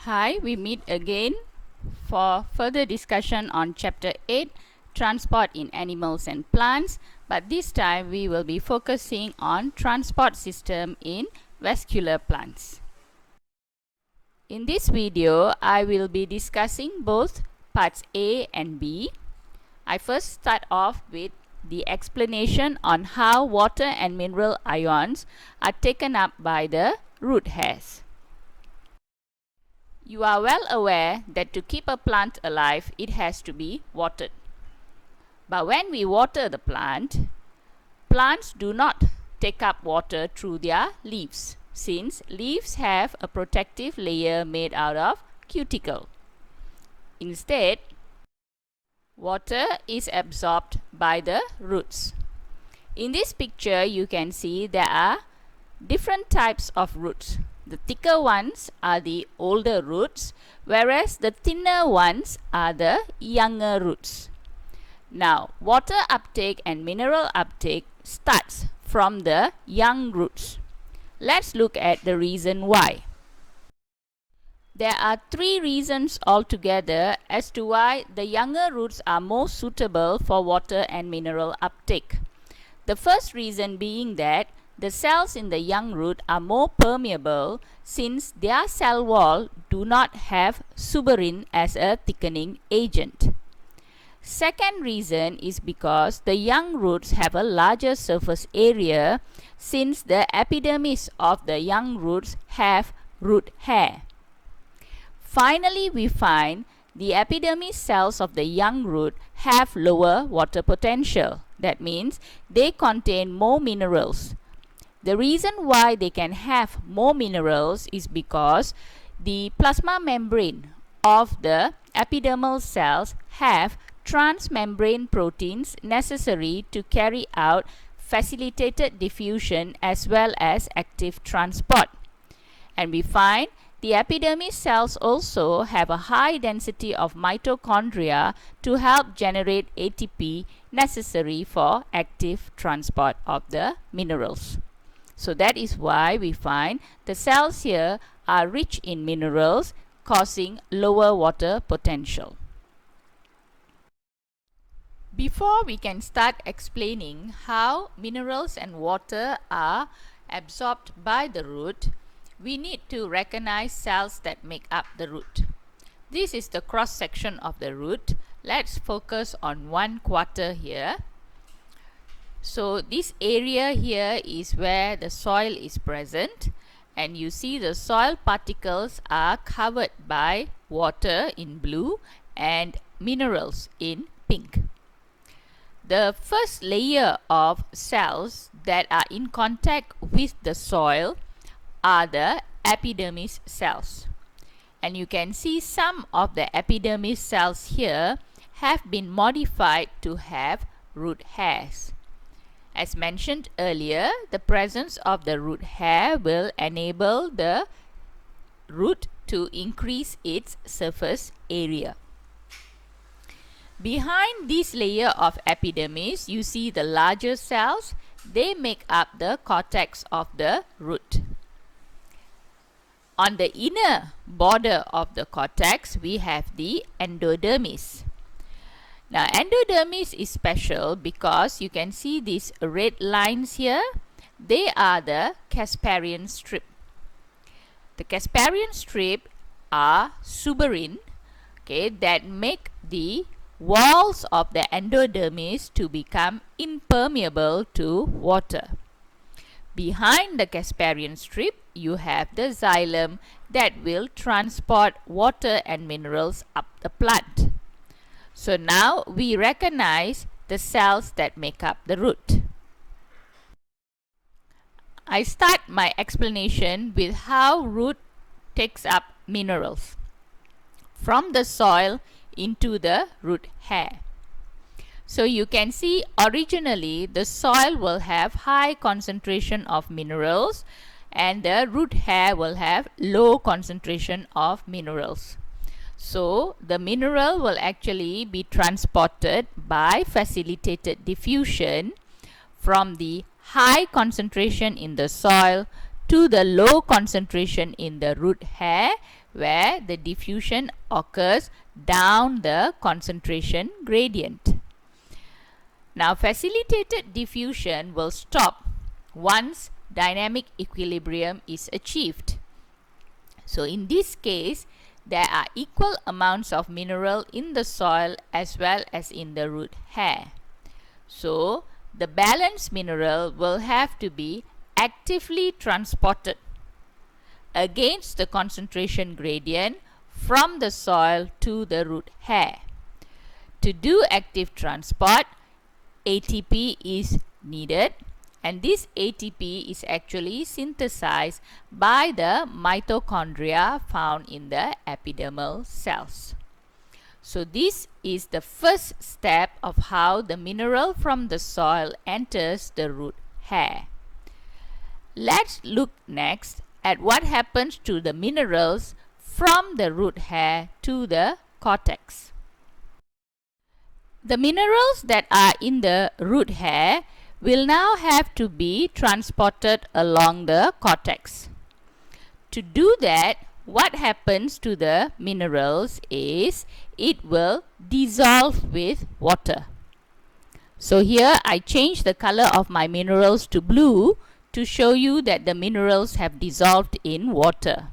Hi, we meet again for further discussion on Chapter 8, Transport in Animals and Plants, but this time we will be focusing on transport system in vascular plants. In this video, I will be discussing both parts A and B. I first start off with the explanation on how water and mineral ions are taken up by the root hairs. You are well aware that to keep a plant alive, it has to be watered. But when we water the plant, plants do not take up water through their leaves, since leaves have a protective layer made out of cuticle. Instead, water is absorbed by the roots. In this picture, you can see there are different types of roots. The thicker ones are the older roots, whereas the thinner ones are the younger roots. Now, water uptake and mineral uptake starts from the young roots. Let's look at the reason why. There are three reasons altogether as to why the younger roots are more suitable for water and mineral uptake. The first reason being that the cells in the young root are more permeable since their cell wall do not have suberin as a thickening agent. Second reason is because the young roots have a larger surface area since the epidermis of the young roots have root hair. Finally, we find the epidermis cells of the young root have lower water potential. That means they contain more minerals. The reason why they can have more minerals is because the plasma membrane of the epidermal cells have transmembrane proteins necessary to carry out facilitated diffusion as well as active transport. And we find the epidermis cells also have a high density of mitochondria to help generate ATP necessary for active transport of the minerals. So that is why we find the cells here are rich in minerals, causing lower water potential. Before we can start explaining how minerals and water are absorbed by the root, we need to recognize cells that make up the root. This is the cross section of the root. Let's focus on 1/4 here. So this area here is where the soil is present, and you see the soil particles are covered by water in blue and minerals in pink. The first layer of cells that are in contact with the soil are the epidermis cells. And you can see some of the epidermis cells here have been modified to have root hairs. As mentioned earlier, the presence of the root hair will enable the root to increase its surface area. Behind this layer of epidermis, you see the larger cells. They make up the cortex of the root. On the inner border of the cortex, we have the endodermis. Now, endodermis is special because you can see these red lines here. They are the Casparian strip. The Casparian strip are suberin, that make the walls of the endodermis to become impermeable to water. Behind the Casparian strip, you have the xylem that will transport water and minerals up the plant. So now we recognize the cells that make up the root. I start my explanation with how root takes up minerals from the soil into the root hair. So you can see originally the soil will have high concentration of minerals and the root hair will have low concentration of minerals. So the mineral will actually be transported by facilitated diffusion from the high concentration in the soil to the low concentration in the root hair, where the diffusion occurs down the concentration gradient. Now, facilitated diffusion will stop once dynamic equilibrium is achieved. So, in this case, there are equal amounts of mineral in the soil as well as in the root hair. So, the balanced mineral will have to be actively transported against the concentration gradient from the soil to the root hair. To do active transport, ATP is needed, and this ATP is actually synthesized by the mitochondria found in the epidermal cells. So this is the first step of how the mineral from the soil enters the root hair. Let's look next at what happens to the minerals from the root hair to the cortex. The minerals that are in the root hair will now have to be transported along the cortex. To do that, what happens to the minerals is it will dissolve with water. So here I change the color of my minerals to blue to show you that the minerals have dissolved in water.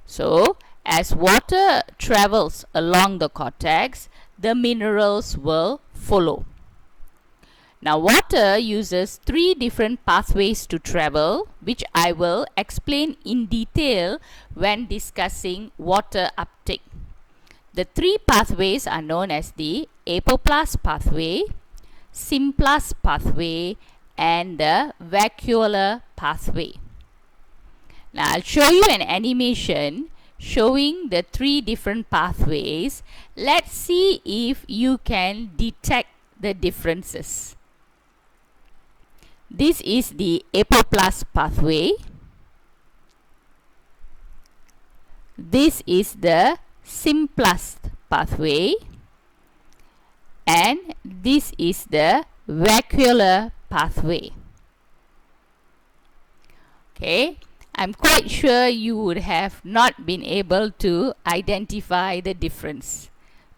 So as water travels along the cortex, the minerals will follow. Now, water uses 3 different pathways to travel, which I will explain in detail when discussing water uptake. The 3 pathways are known as the apoplast pathway, symplast pathway, and the vacuolar pathway. Now, I'll show you an animation showing the 3 different pathways. Let's see if you can detect the differences. This is the apoplast pathway. This is the symplast pathway. And this is the vacuolar pathway. Okay, I'm quite sure you would have not been able to identify the difference.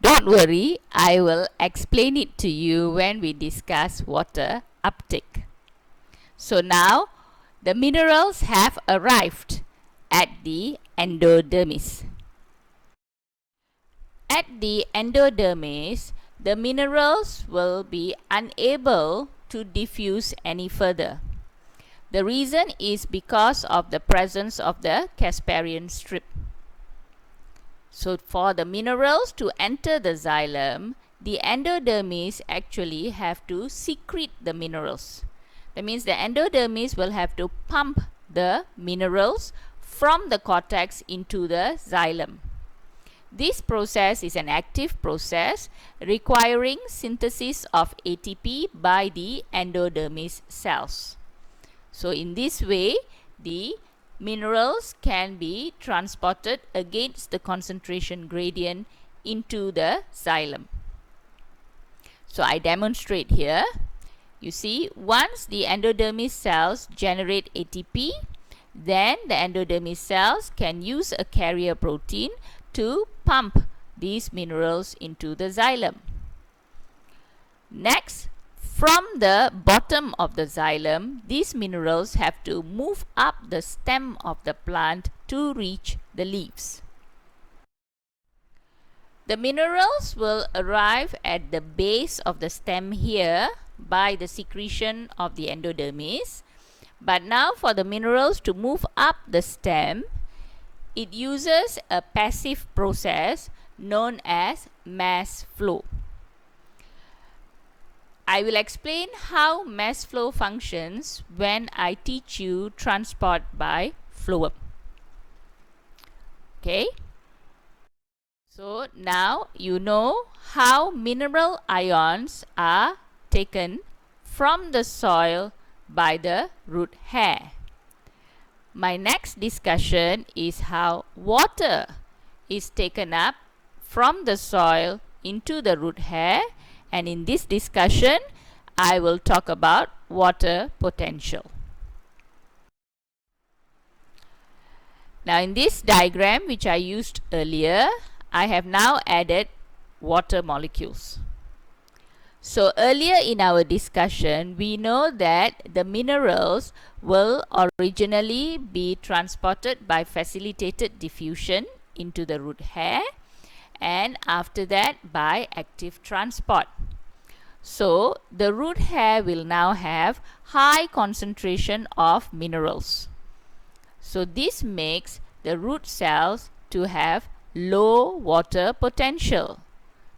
Don't worry, I will explain it to you when we discuss water uptake. So now the minerals have arrived at the endodermis. At the endodermis, the minerals will be unable to diffuse any further. The reason is because of the presence of the Casparian strip. So for the minerals to enter the xylem, the endodermis actually have to secrete the minerals. That means the endodermis will have to pump the minerals from the cortex into the xylem. This process is an active process requiring synthesis of ATP by the endodermis cells. So in this way, the minerals can be transported against the concentration gradient into the xylem. So I demonstrate here. You see, once the endodermis cells generate ATP, then the endodermis cells can use a carrier protein to pump these minerals into the xylem. Next, from the bottom of the xylem, these minerals have to move up the stem of the plant to reach the leaves. The minerals will arrive at the base of the stem here by the secretion of the endodermis. But now for the minerals to move up the stem, it uses a passive process known as mass flow. I will explain how mass flow functions when I teach you transport by phloem. Okay. So now you know how mineral ions are taken from the soil by the root hair. My next discussion is how water is taken up from the soil into the root hair, and in this discussion I will talk about water potential. Now in this diagram which I used earlier, I have now added water molecules. So earlier in our discussion, we know that the minerals will originally be transported by facilitated diffusion into the root hair, and after that by active transport. So the root hair will now have high concentration of minerals. So this makes the root cells to have low water potential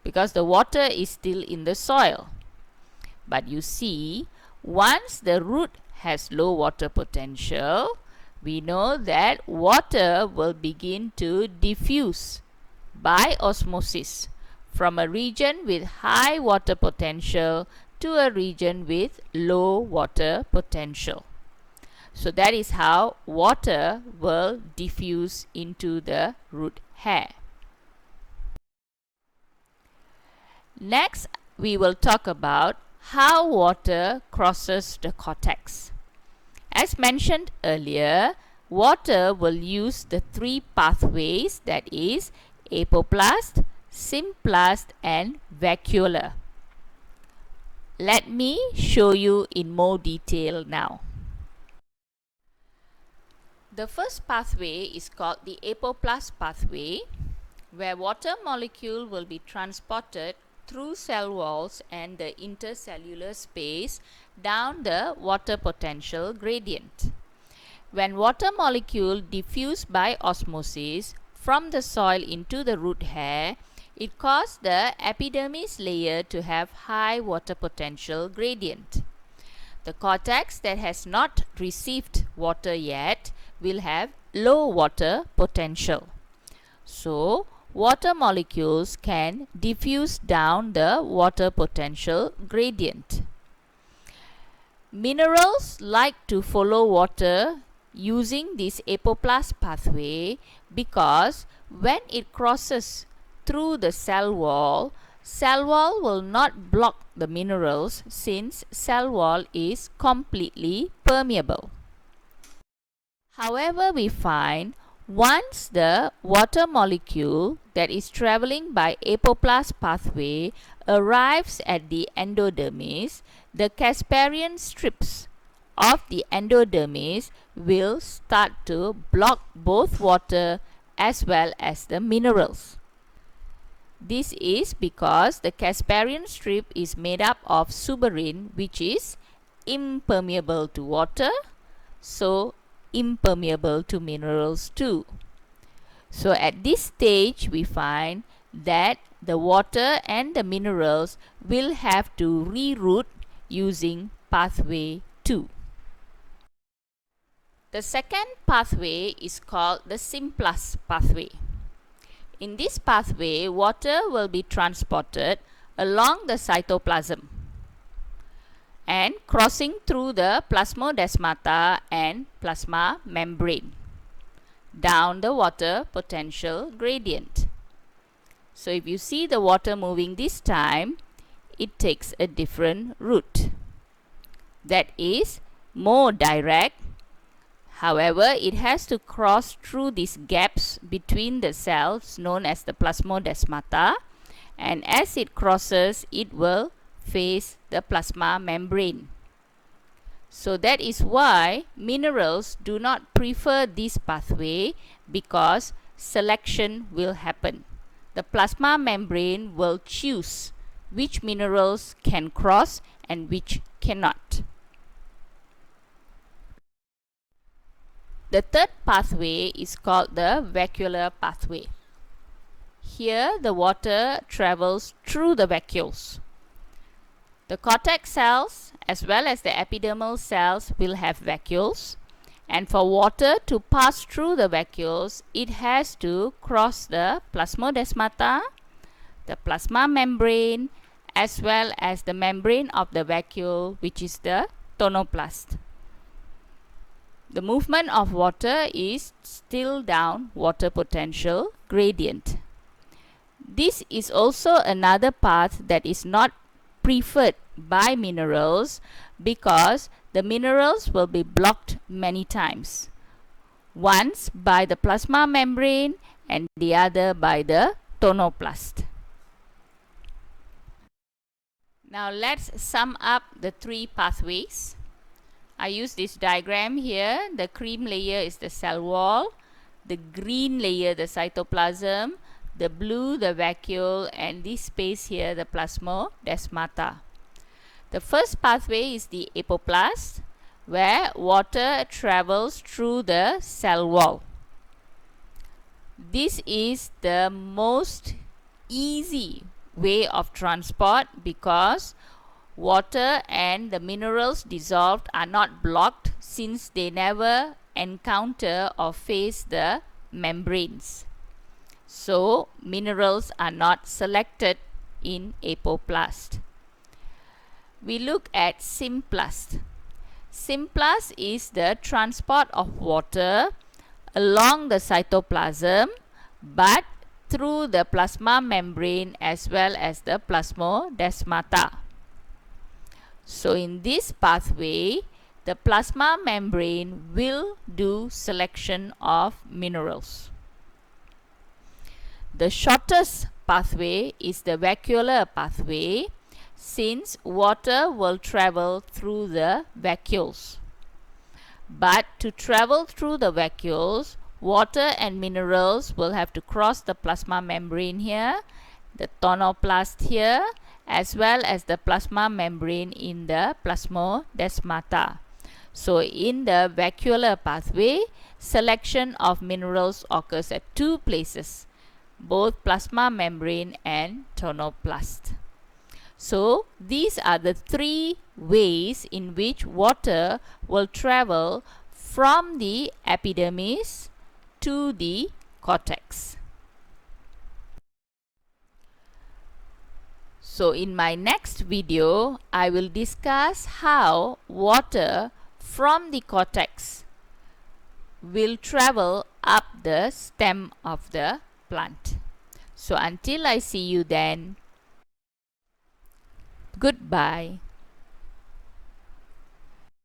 because the water is still in the soil. But you see, once the root has low water potential, we know that water will begin to diffuse by osmosis from a region with high water potential to a region with low water potential. So that is how water will diffuse into the root hair. Next, we will talk about how water crosses the cortex. As mentioned earlier, water will use the three pathways, that is apoplast, symplast and vacuolar. Let me show you in more detail now. The first pathway is called the apoplast pathway, where water molecule will be transported through cell walls and the intercellular space down the water potential gradient. When water molecule diffuse by osmosis from the soil into the root hair, it causes the epidermis layer to have high water potential gradient. The cortex that has not received water yet will have low water potential. So, water molecules can diffuse down the water potential gradient. Minerals like to follow water using this apoplast pathway because when it crosses through the cell wall will not block the minerals since cell wall is completely permeable. However, we find once the water molecule that is traveling by apoplast pathway arrives at the endodermis, the Casparian strips of the endodermis will start to block both water as well as the minerals. This is because the Casparian strip is made up of suberin, which is impermeable to water, so impermeable to minerals too. So at this stage we find that the water and the minerals will have to reroute using pathway 2. The second pathway is called the symplast pathway. In this pathway, water will be transported along the cytoplasm and crossing through the plasmodesmata and plasma membrane down the water potential gradient. So if you see the water moving this time, it takes a different route. That is more direct. However, it has to cross through these gaps between the cells known as the plasmodesmata, and as it crosses, it will face the plasma membrane. So that is why minerals do not prefer this pathway, because selection will happen. The plasma membrane will choose which minerals can cross and which cannot. The third pathway is called the vacuolar pathway. Here the water travels through the vacuoles. The cortex cells as well as the epidermal cells will have vacuoles, and for water to pass through the vacuoles, it has to cross the plasmodesmata, the plasma membrane, as well as the membrane of the vacuole, which is the tonoplast. The movement of water is still down water potential gradient. This is also another path that is not preferred by minerals, because the minerals will be blocked many times. Once by the plasma membrane and the other by the tonoplast. Now let's sum up the three pathways. I use this diagram here. The cream layer is the cell wall, the green layer the cytoplasm, the blue the vacuole, and this space here the plasmodesmata. The first pathway is the apoplast, where water travels through the cell wall. This is the most easy way of transport because water and the minerals dissolved are not blocked since they never encounter or face the membranes. So minerals are not selected in apoplast. We look at symplast. Symplast is the transport of water along the cytoplasm but through the plasma membrane as well as the plasmodesmata. So in this pathway, the plasma membrane will do selection of minerals. The shortest pathway is the vacuolar pathway, since water will travel through the vacuoles. But to travel through the vacuoles, water and minerals will have to cross the plasma membrane here, the tonoplast here, as well as the plasma membrane in the plasmodesmata. So in the vacuolar pathway, selection of minerals occurs at two places, both plasma membrane and tonoplast. So these are the three ways in which water will travel from the epidermis to the cortex. So in my next video, I will discuss how water from the cortex will travel up the stem of the plant. So until I see you then, goodbye.